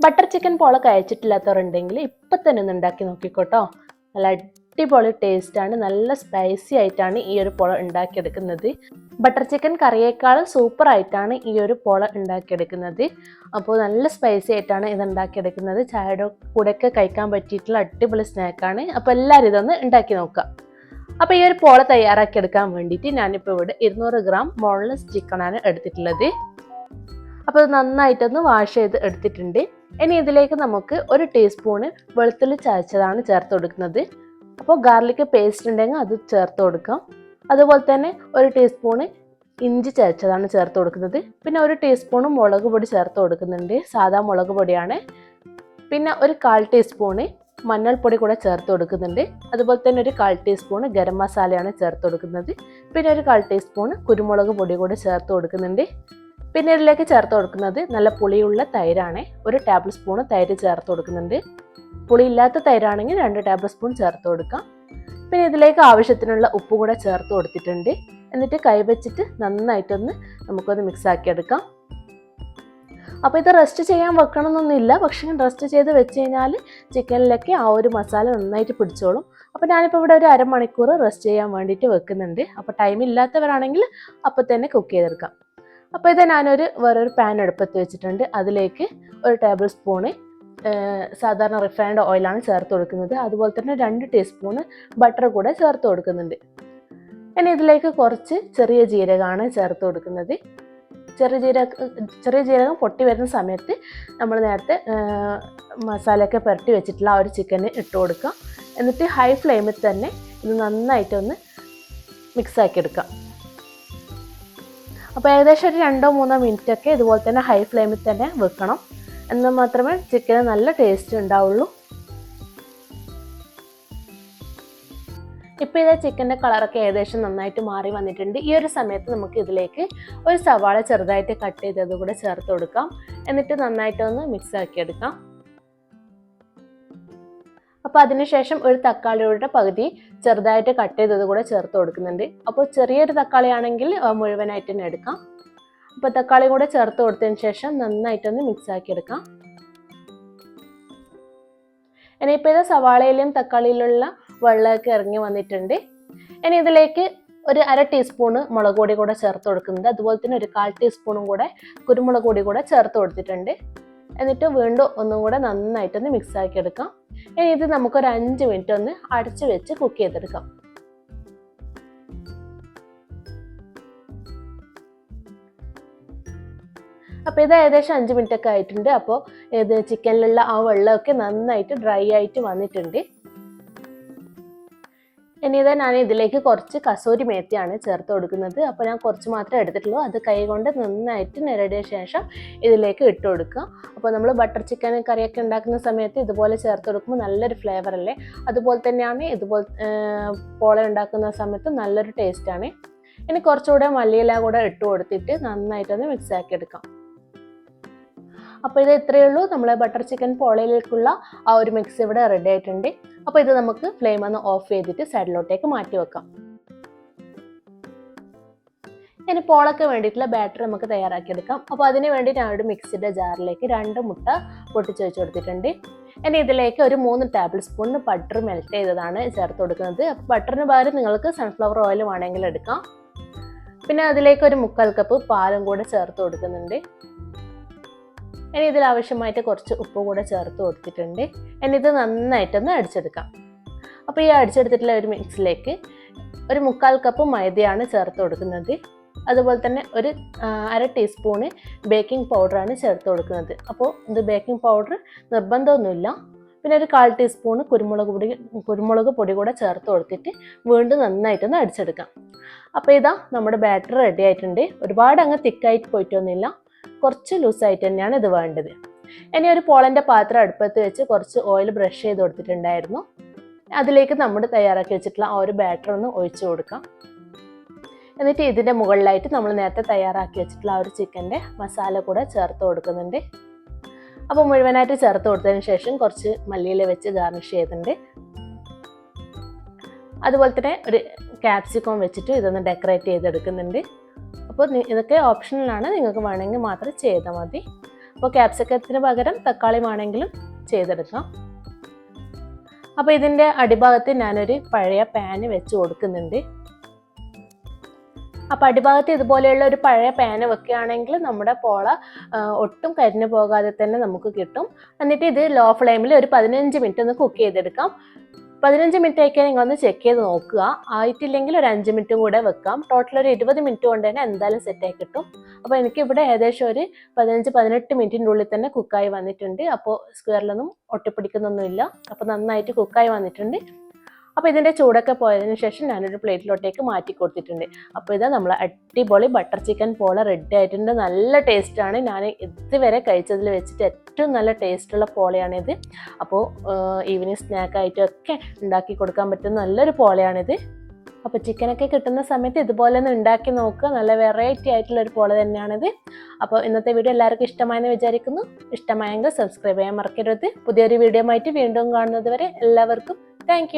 Butter chicken പോള കഴിച്ചിട്ടില്ലാത്തവരുണ്ടെങ്കിൽ ഇപ്പം തന്നെ ഒന്ന് ഉണ്ടാക്കി നോക്കിക്കോട്ടോ. നല്ല അടിപൊളി ടേസ്റ്റാണ്, നല്ല സ്പൈസി ആയിട്ടാണ് ഈ ഒരു പോള ഉണ്ടാക്കിയെടുക്കുന്നത്. ബട്ടർ ചിക്കൻ കറിയേക്കാളും സൂപ്പറായിട്ടാണ് ഈ ഒരു പോള ഉണ്ടാക്കിയെടുക്കുന്നത്. അപ്പോൾ നല്ല സ്പൈസി ആയിട്ടാണ് ഇത് ഉണ്ടാക്കിയെടുക്കുന്നത്. ചായയുടെ കൂടെയൊക്കെ കഴിക്കാൻ പറ്റിയിട്ടുള്ള അടിപൊളി സ്നാക്കാണ്. അപ്പോൾ എല്ലാവരും ഇതൊന്ന് ഉണ്ടാക്കി നോക്കുക. അപ്പോൾ ഈ ഒരു പോള തയ്യാറാക്കിയെടുക്കാൻ വേണ്ടിയിട്ട് ഞാനിപ്പോൾ ഇവിടെ 200 ഗ്രാം ബോൺലെസ് ചിക്കനാണ് എടുത്തിട്ടുള്ളത്. അപ്പോൾ അത് നന്നായിട്ടൊന്ന് വാഷ് ചെയ്ത് എടുത്തിട്ടുണ്ട്. ഇനി ഇതിലേക്ക് നമുക്ക് 1 ടീസ്പൂണ് വെളുത്തുള്ളി ചതച്ചതാണ് ചേർത്ത് കൊടുക്കുന്നത്. അപ്പോൾ ഗാർലിക് പേസ്റ്റ് ഉണ്ടെങ്കിൽ അത് ചേർത്ത് കൊടുക്കാം. അതുപോലെ തന്നെ 1 ടീസ്പൂണ് ഇഞ്ചി ചതച്ചതാണ് ചേർത്ത് കൊടുക്കുന്നത്. പിന്നെ 1 ടീസ്പൂണ് മുളക് പൊടി ചേർത്ത് കൊടുക്കുന്നുണ്ട്, സാധാ മുളക് പൊടിയാണ്. പിന്നെ 1/4 ടീസ്പൂണ് മഞ്ഞൾപ്പൊടി കൂടെ ചേർത്ത് കൊടുക്കുന്നുണ്ട്. അതുപോലെ തന്നെ 1/4 ടീസ്പൂണ് ഗരം മസാലയാണ് ചേർത്ത് കൊടുക്കുന്നത്. പിന്നെ 1/4 ടീസ്പൂണ് കുരുമുളക് പൊടി കൂടെ ചേർത്ത് കൊടുക്കുന്നുണ്ട്. പിന്നെ ഇതിലേക്ക് ചേർത്ത് കൊടുക്കുന്നത് നല്ല പുളിയുള്ള തൈരാണ്. 1 ടേബിൾ സ്പൂൺ തൈര് ചേർത്ത് കൊടുക്കുന്നുണ്ട്. പുളിയില്ലാത്ത തൈരാണെങ്കിൽ 2 ടേബിൾ സ്പൂൺ ചേർത്ത് കൊടുക്കാം. പിന്നെ ഇതിലേക്ക് ആവശ്യത്തിനുള്ള ഉപ്പ് കൂടെ ചേർത്ത് കൊടുത്തിട്ടുണ്ട്. എന്നിട്ട് കൈവച്ചിട്ട് നന്നായിട്ടൊന്ന് നമുക്കൊന്ന് മിക്സ് ആക്കിയെടുക്കാം. അപ്പോൾ ഇത് റെസ്റ്റ് ചെയ്യാൻ വെക്കണമെന്നൊന്നുമില്ല, പക്ഷേ റെസ്റ്റ് ചെയ്ത് വെച്ച് കഴിഞ്ഞാൽ ചിക്കനിലൊക്കെ ആ ഒരു മസാല നന്നായിട്ട് പിടിച്ചോളും. അപ്പോൾ ഞാനിപ്പോൾ ഇവിടെ ഒരു അരമണിക്കൂർ റെസ്റ്റ് ചെയ്യാൻ വേണ്ടിയിട്ട് വെക്കുന്നുണ്ട്. അപ്പോൾ ടൈം ഇല്ലാത്തവരാണെങ്കിൽ അപ്പോൾ തന്നെ കുക്ക് ചെയ്തെടുക്കാം. അപ്പോൾ ഇത് ഞാനൊരു വേറൊരു പാൻ അടുപ്പത്ത് വെച്ചിട്ടുണ്ട്. അതിലേക്ക് 1 ടേബിൾ സ്പൂണ് സാധാരണ റിഫൈൻഡ് ഓയിലാണ് ചേർത്ത് കൊടുക്കുന്നത്. അതുപോലെ തന്നെ 2 ടീസ്പൂണ് ബട്ടർ കൂടെ ചേർത്ത് കൊടുക്കുന്നുണ്ട്. ഇനി ഇതിലേക്ക് കുറച്ച് ചെറിയ ജീരകമാണ് ചേർത്ത് കൊടുക്കുന്നത്. ചെറിയ ജീരകം പൊട്ടി വരുന്ന സമയത്ത് നമ്മൾ നേരത്തെ മസാലയൊക്കെ പുരട്ടി വെച്ചിട്ടുള്ള ആ ഒരു ചിക്കന് ഇട്ട് കൊടുക്കുക. എന്നിട്ട് ഹൈ ഫ്ലെയിമിൽ തന്നെ ഇത് നന്നായിട്ടൊന്ന് മിക്സ് ആക്കി എടുക്കാം. അപ്പോൾ ഏകദേശം ഒരു 2-3 മിനിറ്റൊക്കെ ഇതുപോലെ തന്നെ ഹൈ ഫ്ലെയിമിൽ തന്നെ വെക്കണം. എന്നാൽ മാത്രമേ ചിക്കന് നല്ല ടേസ്റ്റ് ഉണ്ടാവുള്ളൂ. ഇപ്പോൾ ഇത് ചിക്കൻ്റെ കളറൊക്കെ ഏകദേശം നന്നായിട്ട് മാറി വന്നിട്ടുണ്ട്. ഈ ഒരു സമയത്ത് നമുക്ക് ഇതിലേക്ക് ഒരു സവാള ചെറുതായിട്ട് കട്ട് ചെയ്തത് കൂടെ ചേർത്ത് കൊടുക്കാം. എന്നിട്ട് നന്നായിട്ടൊന്ന് മിക്സ് ആക്കിയെടുക്കാം. അപ്പോൾ അതിനുശേഷം ഒരു തക്കാളിയുടെ പകുതി ചെറുതായിട്ട് കട്ട് ചെയ്തത് കൂടെ ചേർത്ത് കൊടുക്കുന്നുണ്ട്. അപ്പോൾ ചെറിയൊരു തക്കാളി ആണെങ്കിൽ മുഴുവനായിട്ട് തന്നെ എടുക്കാം. അപ്പോൾ തക്കാളി കൂടെ ചേർത്ത് കൊടുത്തതിന് ശേഷം നന്നായിട്ടൊന്ന് മിക്സ് ആക്കിയെടുക്കാം. ഇനിയിപ്പോൾ ഇത് സവാളയിലും തക്കാളിയിലുള്ള വെള്ളമൊക്കെ ഇറങ്ങി വന്നിട്ടുണ്ട്. ഇനി ഇതിലേക്ക് ഒരു 1/2 ടീസ്പൂണ് മുളക് പൊടി കൂടെ ചേർത്ത് കൊടുക്കുന്നുണ്ട്. അതുപോലെ തന്നെ 1/4 ടീസ്പൂണും കൂടെ കുരുമുളക് പൊടി കൂടെ ചേർത്ത് കൊടുത്തിട്ടുണ്ട്. എന്നിട്ട് വീണ്ടും ഒന്നും കൂടെ നന്നായിട്ടൊന്ന് മിക്സ് ആക്കി എടുക്കാം. ഇനി ഇത് നമുക്കൊരു 5 മിനിറ്റ് ഒന്ന് അടച്ചു വെച്ച് കുക്ക് ചെയ്തെടുക്കാം. അപ്പോൾ ഇത് ഏകദേശം 5 മിനിറ്റ് ഒക്കെ ആയിട്ടുണ്ട്. അപ്പോൾ ഇത് ചിക്കനിലുള്ള ആ വെള്ളമൊക്കെ നന്നായിട്ട് ഡ്രൈ ആയിട്ട് വന്നിട്ടുണ്ട്. ഇനി ഇത് ഞാൻ ഇതിലേക്ക് കുറച്ച് കസൂരി മേത്തിയാണ് ചേർത്ത് കൊടുക്കുന്നത്. അപ്പോൾ ഞാൻ കുറച്ച് മാത്രമേ എടുത്തിട്ടുള്ളൂ. അത് കൈ കൊണ്ട് നന്നായിട്ട് നിരടിയ ശേഷം ഇതിലേക്ക് ഇട്ട് കൊടുക്കുക. അപ്പോൾ നമ്മൾ ബട്ടർ ചിക്കൻ കറിയൊക്കെ ഉണ്ടാക്കുന്ന സമയത്ത് ഇതുപോലെ ചേർത്ത് കൊടുക്കുമ്പോൾ നല്ലൊരു ഫ്ലേവർ അല്ലേ. അതുപോലെ തന്നെയാണ് ഇതുപോലെ പോള ഉണ്ടാക്കുന്ന സമയത്ത് നല്ലൊരു ടേസ്റ്റാണ്. ഇനി കുറച്ചുകൂടെ മല്ലിയില കൂടെ ഇട്ട് കൊടുത്തിട്ട് നന്നായിട്ടൊന്ന് മിക്സ് ആക്കി എടുക്കാം. അപ്പോൾ ഇത് ഇത്രയേ ഉള്ളൂ. നമ്മൾ ബട്ടർ ചിക്കൻ പോളയിലേക്കുള്ള ആ ഒരു മിക്സ് ഇവിടെ റെഡി ആയിട്ടുണ്ട്. അപ്പോൾ ഇത് നമുക്ക് ഫ്ലെയിം ഒന്ന് ഓഫ് ചെയ്തിട്ട് സൈഡിലോട്ടേക്ക് മാറ്റി വെക്കാം. ഇനി പോളയ്ക്ക് വേണ്ടിയിട്ടുള്ള ബാറ്റർ നമുക്ക് തയ്യാറാക്കിയെടുക്കാം. അപ്പോൾ അതിന് വേണ്ടി ഞാനൊരു മിക്സിയുടെ ജാറിലേക്ക് 2 മുട്ട പൊട്ടിച്ച് വെച്ച് കൊടുത്തിട്ടുണ്ട്. ഇനി ഇതിലേക്ക് ഒരു 3 ടേബിൾ സ്പൂൺ ബട്ടർ മെൽറ്റ് ചെയ്തതാണ് ചേർത്ത് കൊടുക്കുന്നത്. അപ്പോൾ ബട്ടറിന് പകരം നിങ്ങൾക്ക് സൺഫ്ലവർ ഓയിൽ വേണമെങ്കിൽ എടുക്കാം. പിന്നെ അതിലേക്ക് ഒരു 1/4 കപ്പ് പാലും കൂടെ ചേർത്ത് കൊടുക്കുന്നുണ്ട്. ഇനി ഇതിൽ ആവശ്യമായിട്ട് കുറച്ച് ഉപ്പ് കൂടെ ചേർത്ത് കൊടുത്തിട്ടുണ്ട്. ഇനി ഇത് നന്നായിട്ടൊന്ന് അടിച്ചെടുക്കാം. അപ്പോൾ ഈ അടിച്ചെടുത്തിട്ടുള്ള ഒരു മിക്സിലേക്ക് ഒരു 1/4 കപ്പ് മൈദയാണ് ചേർത്ത് കൊടുക്കുന്നത്. അതുപോലെ തന്നെ ഒരു 1/2 ടീസ്പൂണ് ബേക്കിംഗ് പൗഡറാണ് ചേർത്ത് കൊടുക്കുന്നത്. അപ്പോൾ ഇത് ബേക്കിംഗ് പൗഡർ നിർബന്ധമൊന്നുമില്ല. പിന്നെ ഒരു 1/4 ടീസ്പൂണ് കുരുമുളക് പൊടി കൂടെ ചേർത്ത് കൊടുത്തിട്ട് വീണ്ടും നന്നായിട്ടൊന്ന് അടിച്ചെടുക്കാം. അപ്പോൾ ഇതാ നമ്മുടെ ബാറ്റർ റെഡി ആയിട്ടുണ്ട്. ഒരുപാട് അങ്ങ് തിക്കായിട്ട് പോയിട്ടൊന്നുമില്ല, കുറച്ച് ലൂസായിട്ട് തന്നെയാണ് ഇത് വേണ്ടത്. ഇനി ഒരു പോളൻ്റെ പാത്രം അടുപ്പത്ത് വെച്ച് കുറച്ച് ഓയിൽ ബ്രഷ് ചെയ്ത് കൊടുത്തിട്ടുണ്ടായിരുന്നു. അതിലേക്ക് നമ്മൾ തയ്യാറാക്കി വെച്ചിട്ടുള്ള ആ ഒരു ബാറ്റർ ഒന്ന് ഒഴിച്ചു കൊടുക്കാം. എന്നിട്ട് ഇതിൻ്റെ മുകളിലായിട്ട് നമ്മൾ നേരത്തെ തയ്യാറാക്കി വെച്ചിട്ടുള്ള ആ ഒരു ചിക്കൻ്റെ മസാല കൂടെ ചേർത്ത് കൊടുക്കുന്നുണ്ട്. അപ്പോൾ മുഴുവനായിട്ട് ചേർത്ത് കൊടുത്തതിന് ശേഷം കുറച്ച് മല്ലിയില വെച്ച് ഗാർണിഷ് ചെയ്തിട്ടുണ്ട്. അതുപോലെ തന്നെ ഒരു ക്യാപ്സിക്കം വെച്ചിട്ട് ഇതൊന്ന് ഡെക്കറേറ്റ് ചെയ്തെടുക്കുന്നുണ്ട്. അപ്പോൾ ഇതൊക്കെ ഓപ്ഷണലാണ്, നിങ്ങൾക്ക് വേണമെങ്കിൽ മാത്രം ചെയ്താൽ മതി. അപ്പോൾ ക്യാപ്സിക്കത്തിന് പകരം തക്കാളി വേണമെങ്കിലും ചെയ്തെടുക്കാം. അപ്പോൾ ഇതിൻ്റെ അടിഭാഗത്ത് ഞാനൊരു പഴയ പാന് വെച്ച് കൊടുക്കുന്നുണ്ട്. അപ്പോൾ അടിഭാഗത്ത് ഇതുപോലെയുള്ള ഒരു പഴയ പാന് വെക്കുകയാണെങ്കിൽ നമ്മുടെ പോള ഒട്ടും കരിഞ്ഞു പോകാതെ തന്നെ നമുക്ക് കിട്ടും. എന്നിട്ട് ഇത് ലോ ഫ്ലെയിമിൽ ഒരു 15 മിനിറ്റ് ഒന്ന് കുക്ക് ചെയ്തെടുക്കാം. 15 മിനിറ്റ് ആയിക്കാൻ നിങ്ങൾ ഒന്ന് ചെക്ക് ചെയ്ത് നോക്കുക. ആയിട്ടില്ലെങ്കിൽ ഒരു 5 മിനിറ്റും കൂടെ വെക്കാം. ടോട്ടൽ ഒരു 20 മിനിറ്റ് കൊണ്ട് തന്നെ എന്തായാലും സെറ്റായി കിട്ടും. അപ്പോൾ എനിക്കിവിടെ ഏകദേശം ഒരു 15-18 മിനിറ്റിൻ്റെ ഉള്ളിൽ തന്നെ കുക്കായി വന്നിട്ടുണ്ട്. അപ്പോൾ സ്ക്വയറിലൊന്നും ഒട്ടിപ്പിടിക്കുന്നൊന്നുമില്ല. അപ്പോൾ നന്നായിട്ട് കുക്കായി വന്നിട്ടുണ്ട്. അപ്പോൾ ഇതിൻ്റെ ചൂടൊക്കെ പോയതിനു ശേഷം ഞാനൊരു പ്ലേറ്റിലോട്ടേക്ക് മാറ്റി കൊടുത്തിട്ടുണ്ട്. അപ്പോൾ ഇതാ നമ്മൾ അടിപൊളി ബട്ടർ ചിക്കൻ പോള റെഡി ആയിട്ടുണ്ട്. നല്ല ടേസ്റ്റാണ്. ഞാൻ ഇതുവരെ കഴിച്ചതിൽ വെച്ചിട്ട് ഏറ്റവും നല്ല ടേസ്റ്റുള്ള പോളയാണിത്. അപ്പോൾ ഈവനിങ് സ്നാക്കായിട്ടും ഒക്കെ ഉണ്ടാക്കി കൊടുക്കാൻ പറ്റുന്ന നല്ലൊരു പോളയാണിത്. അപ്പോൾ ചിക്കനൊക്കെ കിട്ടുന്ന സമയത്ത് ഇതുപോലെ ഒന്ന് ഉണ്ടാക്കി നോക്കുക. നല്ല വെറൈറ്റി ആയിട്ടുള്ളൊരു പോള തന്നെയാണിത്. അപ്പോൾ ഇന്നത്തെ വീഡിയോ എല്ലാവർക്കും ഇഷ്ടമായെന്ന് വിചാരിക്കുന്നു. ഇഷ്ടമായെങ്കിൽ സബ്സ്ക്രൈബ് ചെയ്യാൻ മറക്കരുത്. പുതിയൊരു വീഡിയോ ആയിട്ട് വീണ്ടും കാണുന്നത് വരെ എല്ലാവർക്കും താങ്ക്